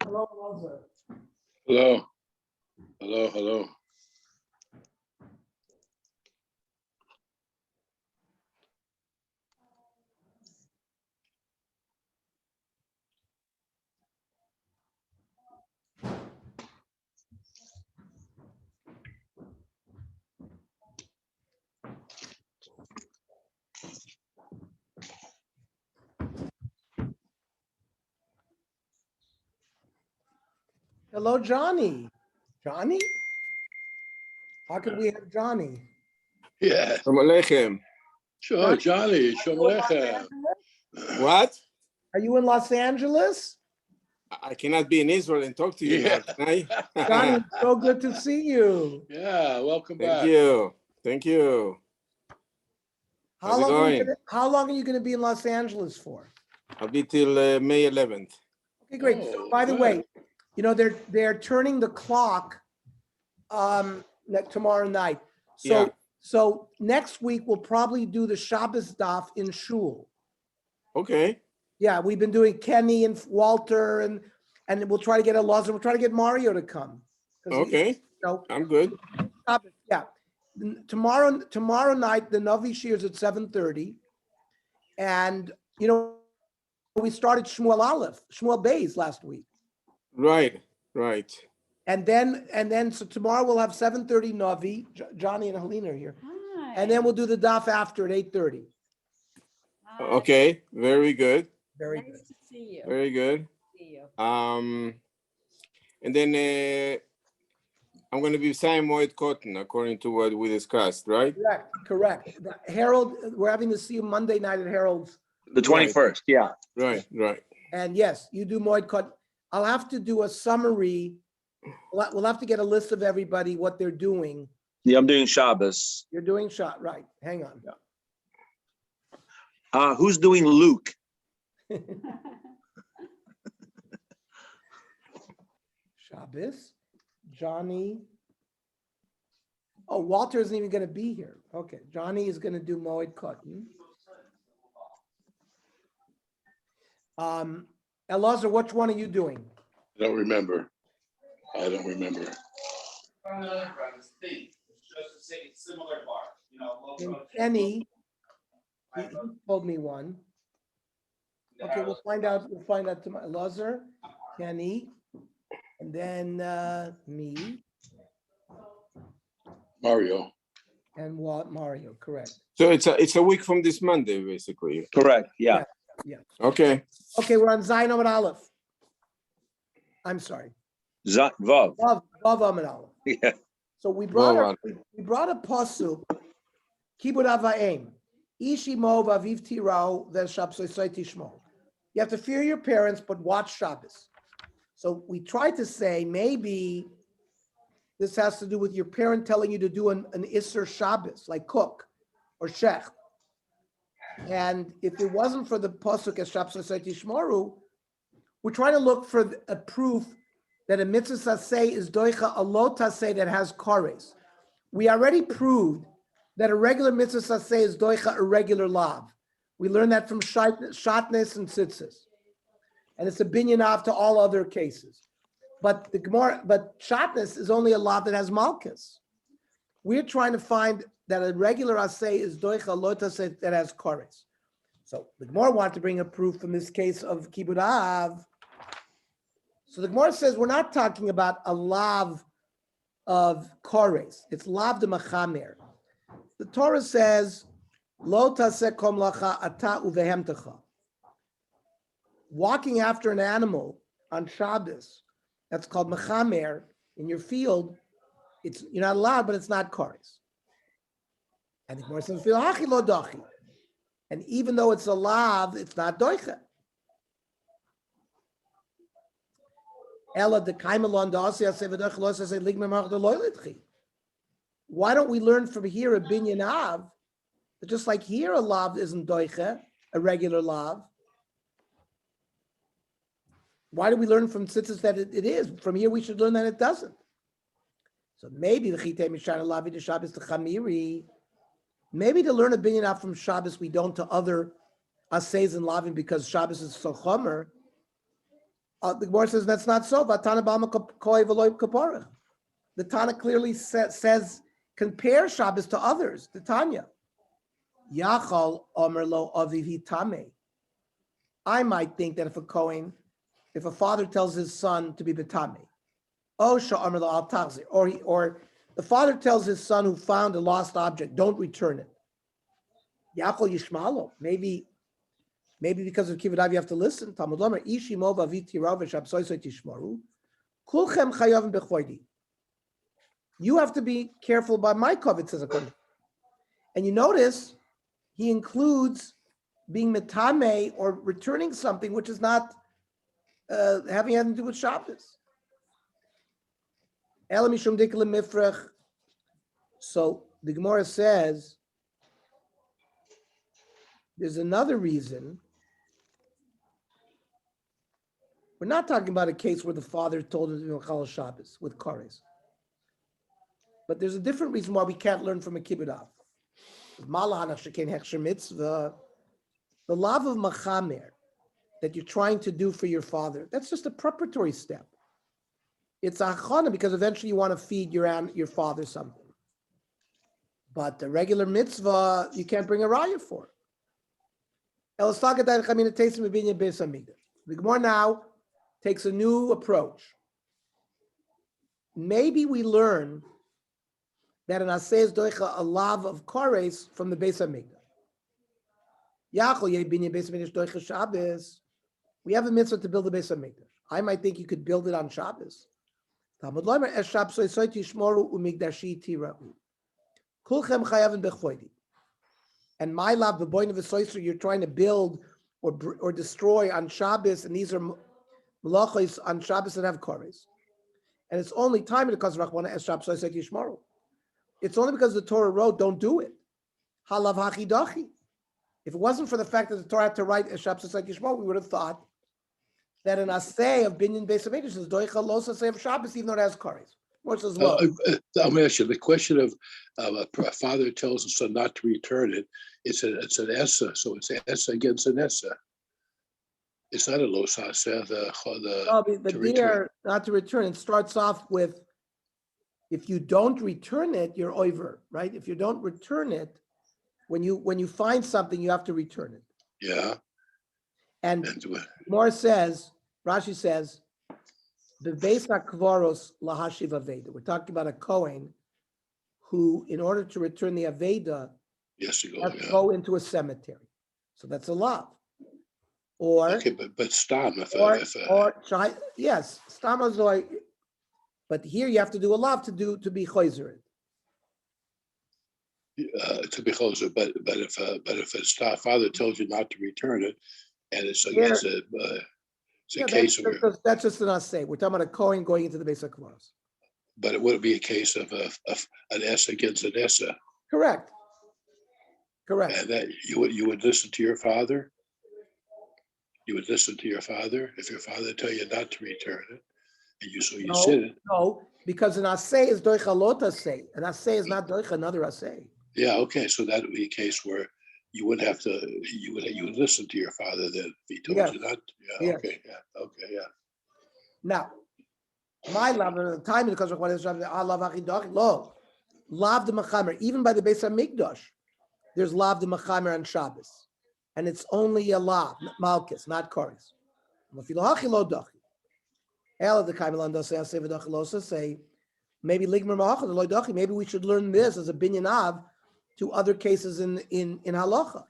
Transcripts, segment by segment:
Hello, Rosa. Hello. Hello, hello. Hello, Johnny. Johnny? How could we have Johnny? Yeah, Shalom Aleichem. sure, Johnny. Shalom Aleichem. What? Are you in Los Angeles? I cannot be in Israel and talk to you Yeah. now, can I? Johnny, it's so good to see you. Yeah, welcome Thank back. you. Thank you. How's it going? How long are you going to be in Los Angeles for? I'll be till May 11th. Okay, great. Oh, So, by the good. way, you know they're turning the clock tomorrow night. So next week we'll probably do the Shabbos daf in shul. Okay. Yeah, we've been doing Kenny and Walter and we'll try to get Elazar. We'll try to get Mario to come. Okay. I'm good. Yeah. Tomorrow night the Navi Shir is at 7:30, and you know we started Shmuel Aleph, Shmuel Beis last week, Right. and then so tomorrow we'll have 7:30 Navi. Johnny and Helena are here, and then we'll do the daf after at 8:30. Okay. Very good. Very good. Nice to see you. Very good. See you. And then I'm going to be Simon Moed Cotton, according to what we discussed, right? Correct. Harold, we're having to see you Monday night at Harold's. The 21st, yeah. Right. And yes, you do Moed Katan. I'll have to do a summary. We'll have to get a list of everybody, what they're doing. Yeah, I'm doing Shabbos. You're doing shot, right? Hang on. Who's doing Luke? Shabbos, Johnny. Oh, Walter isn't even going to be here. Okay, Johnny is going to do Moed Katan. Elazar, which one are you doing? I don't remember. And Kenny, he told me one. Okay, we'll find out tomorrow. Elazar, Kenny, and then me Mario. and Mario, correct. So it's a week from this Monday, basically. Correct, yeah. Yeah. Okay. Okay, we're on Zayin Amud Aleph. I'm sorry. Vav. Vav Amud Aleph. Yeah. So we brought Vav. a pasuk, Kibud Avaim, Ishi Mo Vaviv Tirao Veshapsoisai Tishmo. You have to fear your parents, but watch Shabbos. So we tried to say maybe this has to do with your parent telling you to do an Isser Shabbos, like cook or shech. And if it wasn't for the pasuk as Shapsosai Tishmoru, we're trying to look for a proof that a mitzvah saseh is doicha a lo taseh that has kares. We already proved that a regular mitzvah saseh is doicha a regular lav. We learned that from shatnes and tzitzis, and it's a binyanav to all other cases. But shatnes is only a lav that has malchus. We're trying to find that a regular aseh is doicha a lo taseh that has kares. So the Gemara wanted to bring a proof from this case of Kibud Av. So the Gemara says we're not talking about a lav of kores. It's lav de machamer. The Torah says, "Lo taseh kom lacha ata uvehemtecha." walking after an animal on Shabbos, that's called mechamer in your field. You're not allowed, but it's not kares. And the Gemara says, "Fil hachi lo dachi." And even though it's a lav, it's not doicha. Ella de kaimelon da'asya sevadoch lo says ligmer mach de loyletchi. Why don't we learn from here a binyan av? That just like here a lav isn't doicha, a regular lav. Why do we learn from tzitzis that it is? From here we should learn that it doesn't. So maybe the chitei mishana lavi de Shabbos to chamiri. Maybe to learn a binyan av from Shabbos we don't to other aseis and lavin because Shabbos is so chomer. The Gemara says that's not so. The Tana clearly says compare Shabbos to others. The Tanya. Yachal omer lo aviv hitame. I might think that if a father tells his son to be betame, or the father tells his son who found a lost object, don't return it. Yachal yishmalo. Maybe because of Kibbutz, you have to listen. Talmud Lomer, Ishi Mova Vitirav Shabsoisoi Tishmaru, Kulchem Chayavim Bechoidi. You have to be careful by my covet, says according. And you notice he includes being metame or returning something which is not having anything to do with Shabbos. Elam Mishum Diklim Mifrach. So the Gemara says there's another reason. We're not talking about a case where the father told him to do Chal Shabbos with Kares. But there's a different reason why we can't learn from a Kibbutz Av. The lav of Machamer that you're trying to do for your father, that's just a preparatory step. It's a achana because eventually you want to feed your father something. But the regular mitzvah, you can't bring a raya for. The Gemara now takes a new approach. Maybe we learn that an aseh is doicha a lav of kares from the Beis Hamikdash. We have a mitzvah to build the Beis Hamikdash. I might think you could build it on Shabbos. Talmud Lomer es Shabbos tishmoru umigdashi tirau. Kulchem chayavin bechvoidi. And my lav, the boy of a soiser, you're trying to build or destroy on Shabbos, and these are malachos on Shabbos that have kares. And it's only time because Rachmana es Shabbos yishmaru. It's only because the Torah wrote, don't do it. Halav hachi dachi. If it wasn't for the fact that the Torah had to write es Shabbos yishmaru, we would have thought that an aseh of binyan beis hamikdash is doicha los aseh of Shabbos, even though it has kares. What says lo? I'm going to ask you the question of a father tells his son not to return it. It's an essa, so it's essa against an essa. It's not a los aseh. The deer not to return. It starts off with if you don't return it, you're over, right? If you don't return it, when you find something, you have to return it. Yeah. And Gemara says, Rashi says, the Beis HaKvaros lahashiv Aveda. We're talking about a Kohen who, in order to return the Aveda, has to go into a cemetery. So that's a lav. Or okay, but stam yes, stam azoi. But here you have to do a lav to be choizer. To be closer, but if a father tells you not to return it, and it's against it's a case where that's just an assay. We're talking about a Kohen going into the Beis HaKvaros. But it would be a case of an essa against an essa. Correct. And that you would listen to your father. You would listen to your father if your father tell you not to return it, and you said it. No, because an assay is doicha lot assay. An assay is not doicha another assay. Yeah. Okay. So that would be a case where you would have to. You would listen to your father then if he told you not. Yeah. Yes. Okay. Yeah. Okay. Yeah. Now, my lav the time because of what is lav achidach lo lav the machamer. Even by the Beis Hamikdash, there's lav the machamer on Shabbos, and it's only a lav malchus, not kares. Say maybe ligmer ma'achad lo dachi. Maybe we should learn this as a binyan av to other cases in halacha.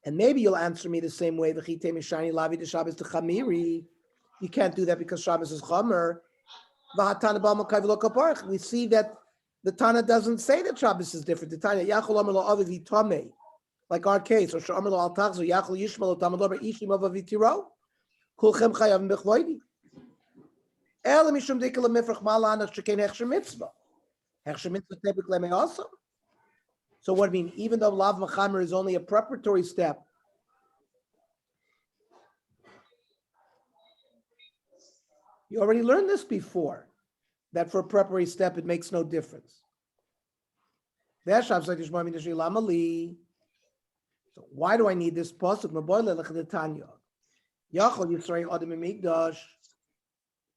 And maybe you'll answer me the same way. You can't do that because Shabbos is Chomer. We see that the Tana doesn't say that Shabbos is different. The Tana, like our case, or so what I mean, even though Lav Machamer is only a preparatory step, you already learned this before, that for a preparatory step, it makes no difference. So why do I need this pasuk?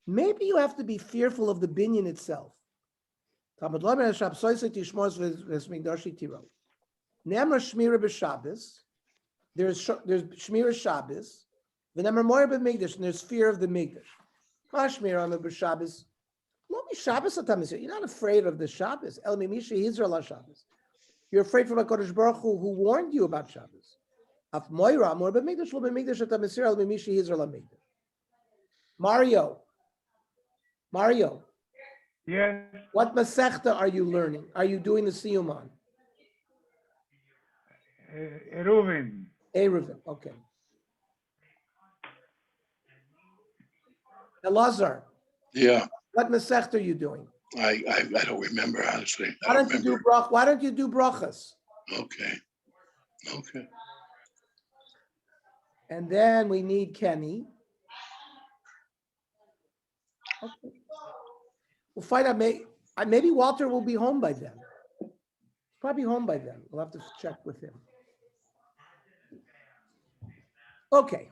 Maybe you have to be fearful of the binyan itself. There's Shmira Shabbos, and there's fear of the Migdash. You're not afraid of the Shabbos. You're afraid from HaKadosh Baruch Hu warned you about Shabbos. Mario, Yes, what Masechta are you learning? Are you doing the Siyum on? Eruvin. Eruvin, okay. Elazar, Yeah, what Masechta are you doing? I don't remember, honestly. Why don't you do brachas? Okay. And then we need Kenny. Okay. We'll find out. Maybe Walter will be home by then. Probably home by then. We'll have to check with him. Okay.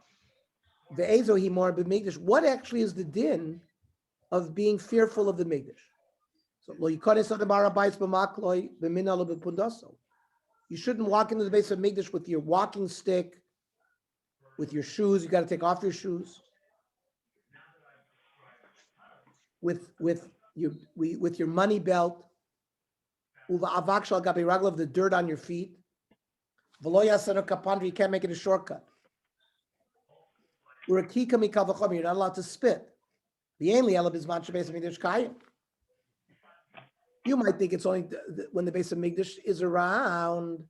The Ezo Himor b'Migdash. What actually is the din of being fearful of the Migdash? So you shouldn't walk into the base of Migdash with your walking stick, with your shoes. You got to take off your shoes. With your money belt, the dirt on your feet. You can't make it a shortcut. You're not allowed to spit. You might think it's only when the base of Migdash is around.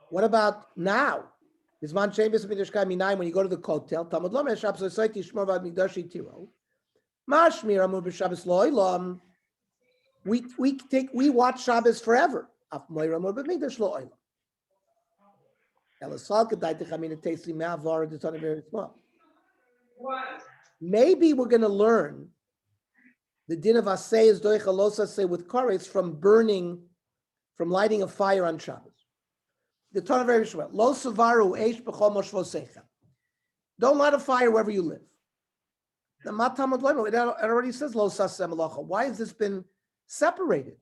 What about now? When you go to the kotel, we watch Shabbos forever. Maybe we're going to learn the din of asay is doichalosa with koretz from lighting a fire on Shabbos. The Torah very short. Lo savaru eish b'chol moshvosechem. Don't light a fire wherever you live. The matamad loymo, it already says lo sasem malacha. Why has this been separated?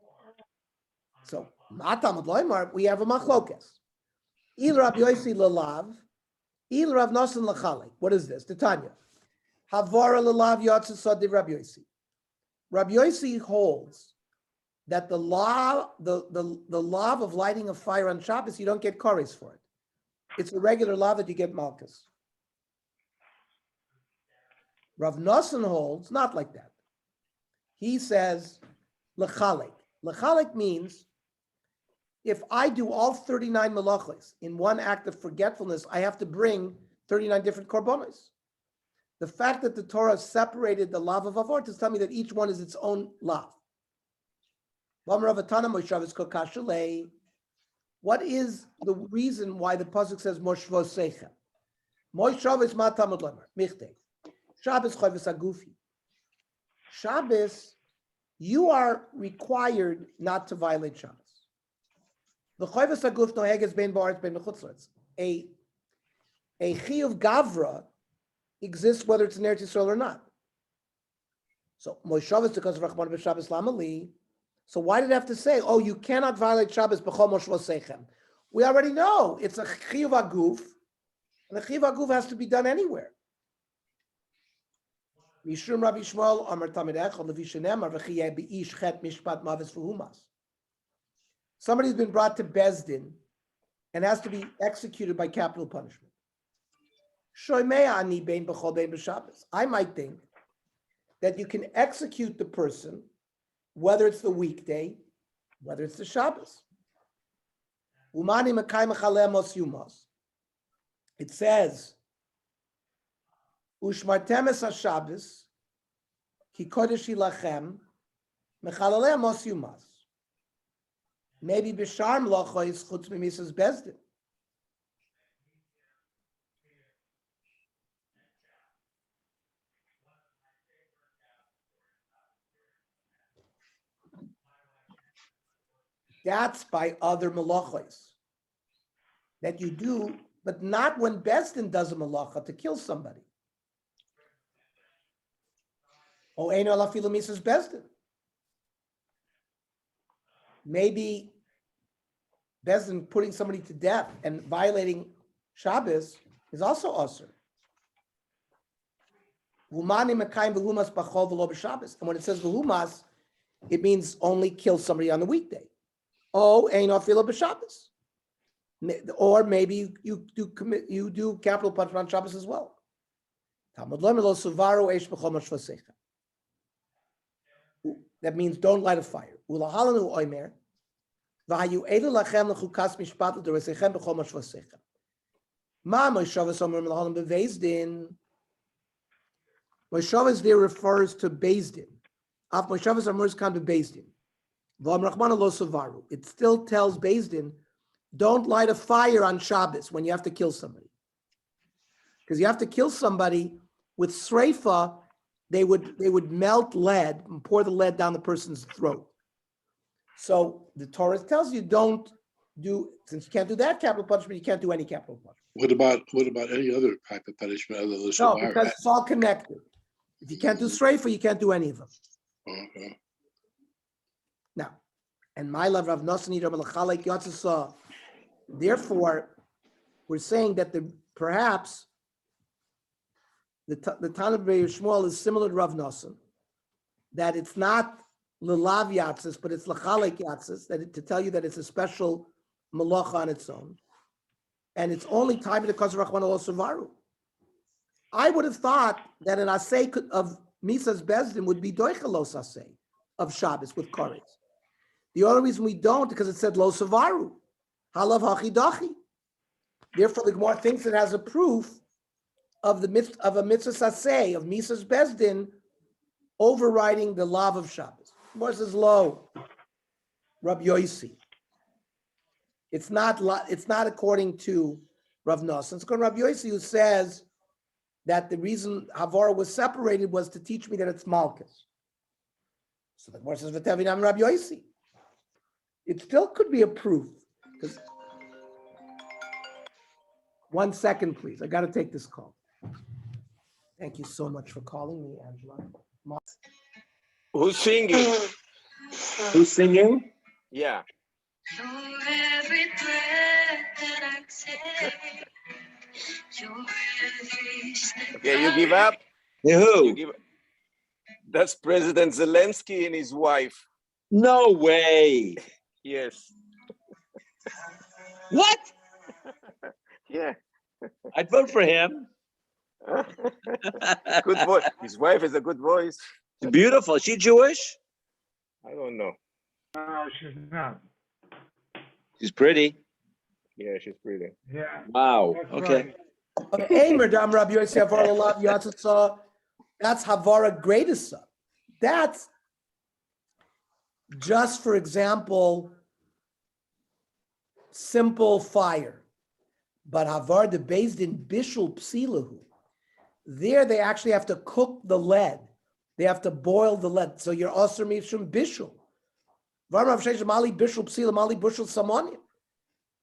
So matamad loymar, we have a machlokes. Il Rab Yosi lelav, il Rav Nosan lachale. What is this? Titania. Havara lelav yotze sadiv Rab Yosi. Rab Yosi holds that the law of lighting a fire on Shabbos, you don't get koris for it. It's a regular law that you get malchus. Rav Nosson holds not like that. He says lechalek. Lechalek means if I do all 39 malachos in one act of forgetfulness, I have to bring 39 different korbanos. The fact that the Torah separated the lav of avor to tell me that each one is its own lav. What is the reason why the pasuk says moshvosechem? Moshav ma tamud lemer michtei. Shabbos chayvus agufi. Shabbos, you are required not to violate Shabbos. The chayvus aguf noheges bein ba'aretz bein mechutzlaretz. A chiyuv gavra exists whether it's in Eretz Yisrael or not. So Moshav is because of Rachman b'Shabbos lamali. So why did it have to say, oh, you cannot violate Shabbos b'chol moshvosechem? We already know it's a chiyuv aguf, and the chiyuv aguf has to be done anywhere. Mishum Rabbi Shmuel Amar Tamid Echad Levi Shenemar v'chiyeh b'ish chet mishpat mavis v'humas. Somebody's been brought to Bezdin and has to be executed by capital punishment. I might think that you can execute the person, whether it's the weekday, whether it's the Shabbos. It says, Ushmartemes HaShabbos, Ki Kodesh Yilachem, Mechaleleh Mos Yumas. Maybe Bishar Mlochos Chutz Mimisas Bezdin. That's by other malachos that you do, but not when Bezdin does a malacha to kill somebody. Oh, Eino Alafilu Misas Bezdin. Maybe Bezdin putting somebody to death and violating Shabbos is also usher. And when it says v'humas, it means only kill somebody on the weekday. Oh, Eino Afilu b'Shabbos. Or maybe you do capital punishment on Shabbos as well. That means don't light a fire. Moshavas there refers to Bezdin. Af Moshavas Amurs come to Bezdin. It still tells Bezdin, don't light a fire on Shabbos when you have to kill somebody. Because you have to kill somebody with sreifa, they would melt lead and pour the lead down the person's throat. So the Torah tells you don't do, since you can't do that capital punishment, you can't do any capital punishment. What about any other type of punishment other than No, Savara? because it's all connected. If you can't do sreifa, you can't do any of them. Okay. Now, and my love Rav Nosson Yidam L'Chalek Yatzasa. Therefore, we're saying that perhaps the Tana B'Rei Shmuel is similar to Rav Nosson, that it's not L'Lav Yatzis, but it's L'Chalek Yatzis, to tell you that it's a special malacha on its own, and it's only time because of Rachman Savaru. I would have thought that an asay of Misas Bezdin would be doichelos asay of Shabbos with Koretz. The only reason we don't because it said lo savaru, halav hachidachi. Therefore, the Gemara thinks it has a proof of a mitzvah asay of Misas Bezdin overriding the lav of Shabbos. Gemara says lo, Rabbi Yosi. It's not according to Rav Nosson. It's according to Rabbi Yosi, who says that the reason Havara was separated was to teach me that it's Malchus. So the Gemara says, "V'tevinam Rabbi Yosi." It still could be a proof. 1 second, please. I got to take this call. Thank you so much for calling me, Angela. Who's singing? Who's singing? Yeah. For every breath that I take, your every step. Okay, you give up? Who? That's President Zelensky and his wife. No way. Yes. What? Yeah. I'd vote for him. Good voice. His wife has a good voice. Beautiful. Is she Jewish? I don't know. No, she's not. She's pretty. Yeah, she's pretty. Yeah. Wow. That's Okay. right. That's Havara greatest. That's just, for example, simple fire. But Havar the based in Bishul Psilahu. There they actually have to cook the lead. They have to boil the lead. So you're also mishum Bishul. Varmav Sheish Mali Bishul Psila Mali Bishul Samonia.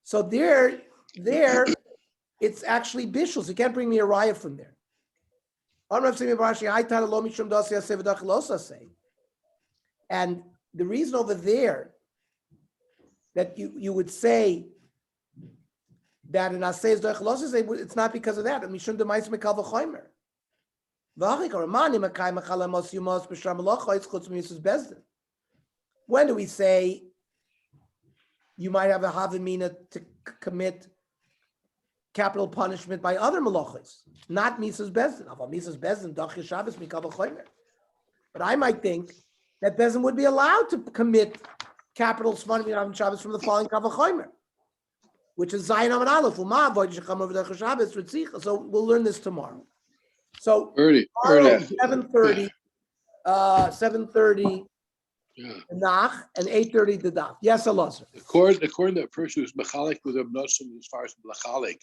So there it's actually Bishul. So you can't bring me a raya from there. And the reason over there that you would say that in Asay is doichelos, it's not because of that. Mishum demais mekal v'chomer. When do we say you might have a havamina to commit capital punishment by other malachos, not Mises Bezdin. Mises Bezdin, Dach Shabbos, Mikabel Chomer. But I might think that Bezdin would be allowed to commit capital Shmona Shabbos from the following Kabel Chomer, which is Zayin Amud Aleph. So we'll learn this tomorrow. So Ernie, tomorrow, 7:30, 7:30 yeah. Nach and 8:30 the Daf. Yes, Elazar. According to that person who's mechalik with Ibn Nosim as far as mechalik,